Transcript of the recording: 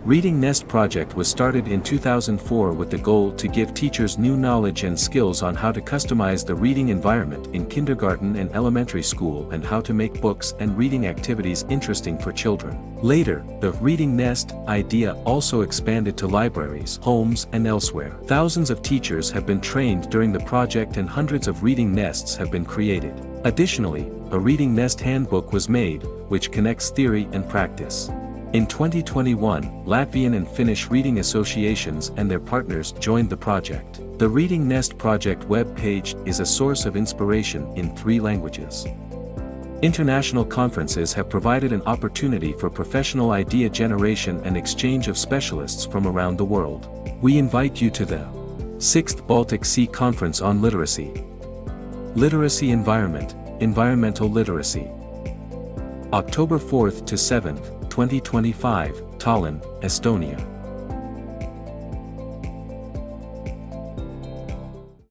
Reading Nest project was started in 2004 with the goal to give teachers new knowledge and skills on how to customize the reading environment in kindergarten and elementary school and how to make books and reading activities interesting for children. Later, the Reading Nest idea also expanded to libraries, homes, and elsewhere. Thousands of teachers have been trained during the project and hundreds of reading nests have been created. Additionally, a Reading Nest handbook was made, which connects theory and practice. In 2021, Latvian and Finnish reading associations and their partners joined the project. The Reading Nest project web page is a source of inspiration in 3 languages. International conferences have provided an opportunity for professional idea generation and exchange of specialists from around the world. We invite you to the 6th Baltic Sea Conference on Literacy. Literacy Environment, Environmental Literacy. October 4th to 7th, 2025, Tallinn, Estonia.